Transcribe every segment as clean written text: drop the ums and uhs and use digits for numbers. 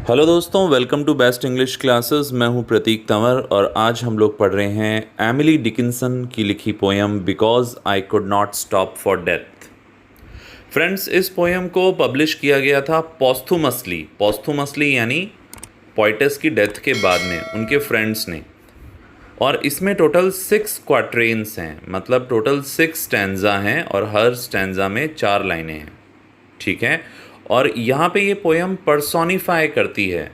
Hello दोस्तों, welcome to best English classes. मैं हूं प्रतीक तंवर और आज हम लोग पढ़ रहे हैं एमिली डिकिंसन की लिखी poem because I could not stop for death. Friends, इस पोयम को पब्लिश किया गया था पॉस्थुमसली यानी पोइटस की डेथ के बाद में उनके फ्रेंड्स ने। और इसमें टोटल 6 क्वाट्रेन्स हैं, मतलब टोटल 6 स्टैंजा हैं और हर स्टैंजा में 4 लाइनें हैं। ठीक है। और यहाँ पे ये पोयम पर्सोनिफाई करती है।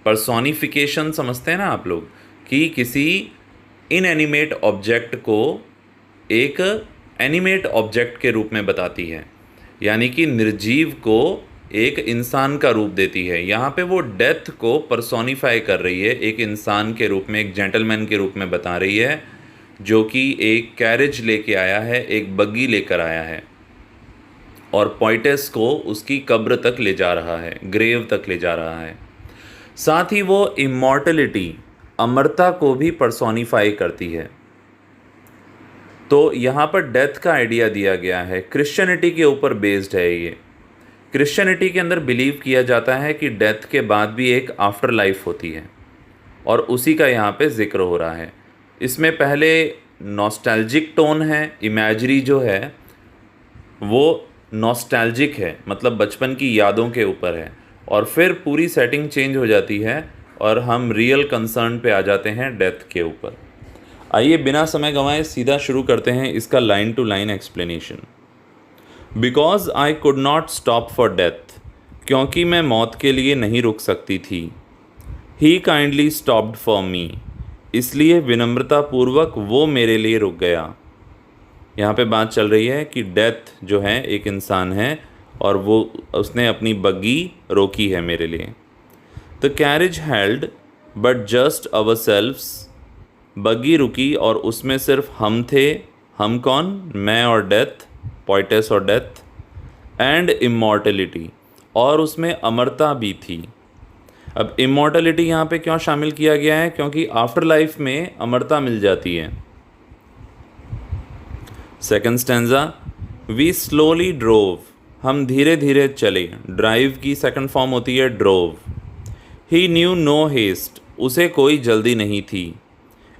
पर्सोनिफिकेशन समझते हैं ना आप लोग, कि किसी इनएनिमेट ऑब्जेक्ट को एक एनिमेट ऑब्जेक्ट के रूप में बताती है, यानी कि निर्जीव को एक इंसान का रूप देती है। यहाँ पे वो डेथ को पर्सोनिफाई कर रही है, एक इंसान के रूप में, एक जेंटलमैन के रूप में बता रही है, जो कि एक कैरेज लेके आया है, एक बग्गी लेकर आया है और पोइटेस को उसकी कब्र तक ले जा रहा है, ग्रेव तक ले जा रहा है। साथ ही वो इमॉर्टलिटी, अमरता को भी पर्सोनिफाई करती है। तो यहाँ पर डेथ का आइडिया दिया गया है, क्रिश्चियनिटी के ऊपर बेस्ड है ये। क्रिश्चियनिटी के अंदर बिलीव किया जाता है कि डेथ के बाद भी एक आफ्टर लाइफ होती है और उसी का यहाँ पे जिक्र हो रहा है। इसमें पहले नॉस्टैल्जिक टोन है, इमेजरी जो है वो नॉस्टैल्जिक है, मतलब बचपन की यादों के ऊपर है, और फिर पूरी सेटिंग चेंज हो जाती है और हम रियल कंसर्न पे आ जाते हैं डेथ के ऊपर। आइए बिना समय गंवाए सीधा शुरू करते हैं इसका line to line explanation. Because I could not stop for death, क्योंकि मैं मौत के लिए नहीं रुक सकती थी। He kindly stopped for me, इसलिए विनम्रतापूर्वक वो मेरे लिए रुक गया। यहाँ पे बात चल रही है कि डेथ जो है एक इंसान है और वो उसने अपनी बग्गी रोकी है मेरे लिए। The carriage held but just ourselves, बग्गी रुकी और उसमें सिर्फ हम थे। हम कौन? मैं और डेथ, पोइटेस और डेथ। एंड इमॉर्टलिटी, और उसमें अमरता भी थी। अब इमॉर्टलिटी यहाँ पे क्यों शामिल किया गया है? क्योंकि आफ्टर लाइफ में अमरता मिल जाती है। Second stanza, we slowly drove, हम धीरे धीरे चले। ड्राइव की सेकंड फॉर्म होती है drove. He knew no haste, उसे कोई जल्दी नहीं थी।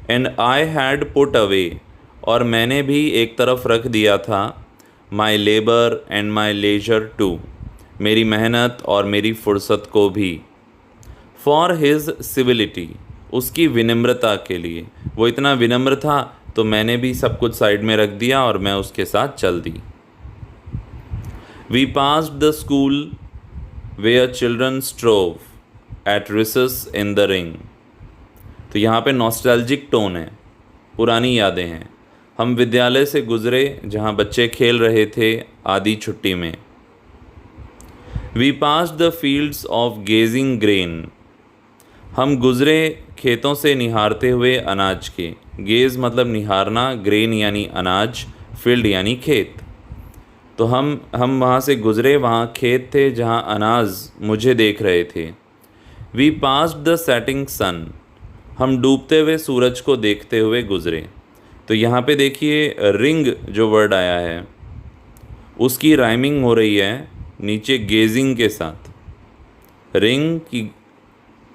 And I had put away, और मैंने भी एक तरफ रख दिया था। My labour and my leisure too, मेरी मेहनत और मेरी फुर्सत को भी। फॉर हिज सिविलिटी, उसकी विनम्रता के लिए। वो इतना विनम्र था तो मैंने भी सब कुछ साइड में रख दिया और मैं उसके साथ चल दी। We passed the school where children strove at recess in the ring. तो यहाँ पे नॉस्टैल्जिक टोन है, पुरानी यादें हैं। हम विद्यालय से गुजरे जहाँ बच्चे खेल रहे थे आधी छुट्टी में। We passed the fields of gazing grain, हम गुजरे खेतों से निहारते हुए अनाज के। गेज मतलब निहारना, ग्रेन यानी अनाज, फील्ड यानी खेत। तो हम वहाँ से गुजरे, वहाँ खेत थे जहाँ अनाज मुझे देख रहे थे। We passed the setting sun, हम डूबते हुए सूरज को देखते हुए गुजरे। तो यहाँ पे देखिए रिंग जो वर्ड आया है उसकी राइमिंग हो रही है नीचे गेजिंग के साथ। रिंग की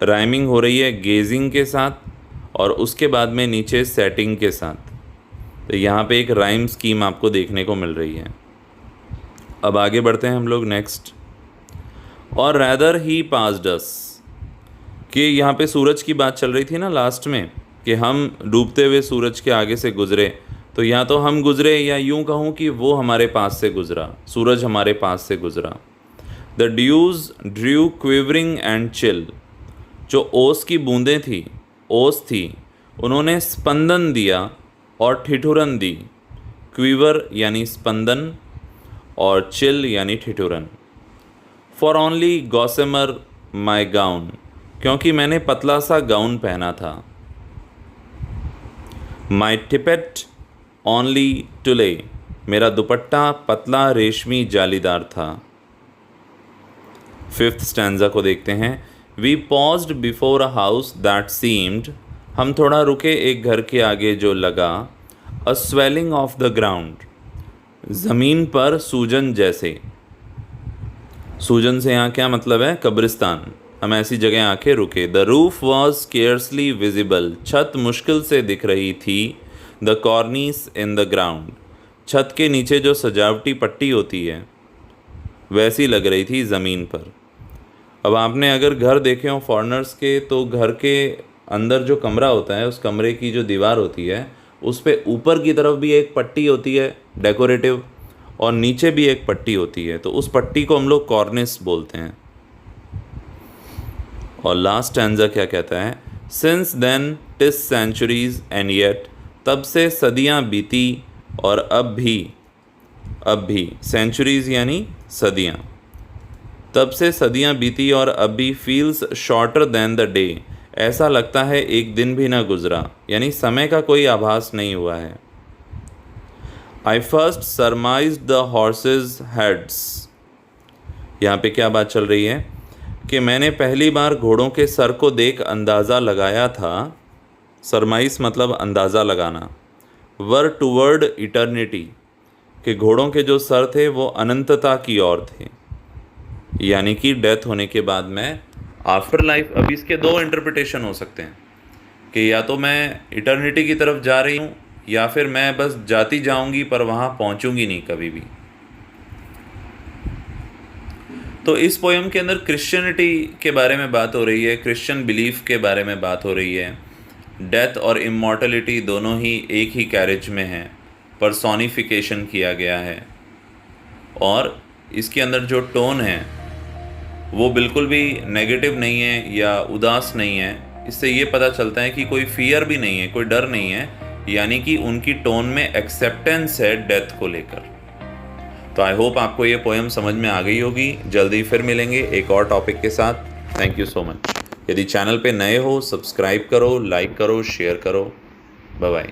राइमिंग हो रही है गेजिंग के साथ और उसके बाद में नीचे सेटिंग के साथ। तो यहाँ पे एक राइम स्कीम आपको देखने को मिल रही है। अब आगे बढ़ते हैं हम लोग नेक्स्ट। और रैदर ही पास्ड अस, कि यहाँ पे सूरज की बात चल रही थी ना लास्ट में, कि हम डूबते हुए सूरज के आगे से गुजरे। तो या तो हम गुजरे या यूँ कहूँ कि वो हमारे पास से गुजरा, सूरज हमारे पास से गुजरा। The dews drew quivering and chill, जो ओस की बूंदें थी, ओस थी, उन्होंने स्पंदन दिया और ठिठुरन दी। क्वीवर यानी स्पंदन और चिल यानी ठिठुरन। फॉर ओनली गॉसेमर माई गाउन, क्योंकि मैंने पतला सा गाउन पहना था। माई टिपेट ओनली टुले, मेरा दुपट्टा पतला रेशमी जालीदार था। फिफ्थ स्टैंजा को देखते हैं। We paused before a house that seemed, हम थोड़ा रुके एक घर के आगे जो लगा। A swelling of the ground, ज़मीन पर सूजन जैसे। सूजन से यहाँ क्या मतलब है? कब्रिस्तान। हम ऐसी जगह आके रुके। The roof was scarcely visible, छत मुश्किल से दिख रही थी। द कॉर्निस इन द ग्राउंड, छत के नीचे जो सजावटी पट्टी होती है वैसी लग रही थी ज़मीन पर। अब आपने अगर घर देखे हो फॉरेनर्स के, तो घर के अंदर जो कमरा होता है, उस कमरे की जो दीवार होती है उस पे ऊपर की तरफ भी एक पट्टी होती है डेकोरेटिव, और नीचे भी एक पट्टी होती है, तो उस पट्टी को हम लोग कॉर्निस बोलते हैं। और लास्ट स्टैंजा क्या कहता है? Since then TISS centuries and yet, तब से सदियां बीती और अब भी सेंचुरीज यानी सदियां, तब से सदियां बीती और अब भी feels shorter than the day, ऐसा लगता है एक दिन भी ना गुजरा, यानी समय का कोई आभास नहीं हुआ है। आई फर्स्ट सरमाइज्ड द हॉर्सेज हेड्स, यहाँ पे क्या बात चल रही है कि मैंने पहली बार घोड़ों के सर को देख अंदाज़ा लगाया था। सरमाइज मतलब अंदाज़ा लगाना। वर टूवर्ड इटर्निटी, कि घोड़ों के जो सर थे वो अनंतता की ओर थे, यानी कि डेथ होने के बाद में आफ्टर लाइफ। अब इसके दो इंटरप्रिटेशन हो सकते हैं कि या तो मैं इटर्निटी की तरफ जा रही हूँ, या फिर मैं बस जाती जाऊंगी पर वहाँ पहुँचूंगी नहीं कभी भी। तो इस पोएम के अंदर क्रिश्चियनिटी के बारे में बात हो रही है, क्रिश्चियन बिलीफ के बारे में बात हो रही है। डेथ और इमॉर्टलिटी दोनों ही एक ही कैरेज में है, पर्सोनिफिकेशन किया गया है। और इसके अंदर जो टोन है वो बिल्कुल भी नेगेटिव नहीं है या उदास नहीं है। इससे ये पता चलता है कि कोई फियर भी नहीं है, कोई डर नहीं है, यानी कि उनकी टोन में एक्सेप्टेंस है डेथ को लेकर। तो आई होप आपको ये पोएम समझ में आ गई होगी। जल्दी फिर मिलेंगे एक और टॉपिक के साथ। Thank you so much. यदि चैनल पे नए हो, सब्सक्राइब करो, लाइक करो, शेयर करो। Bye bye.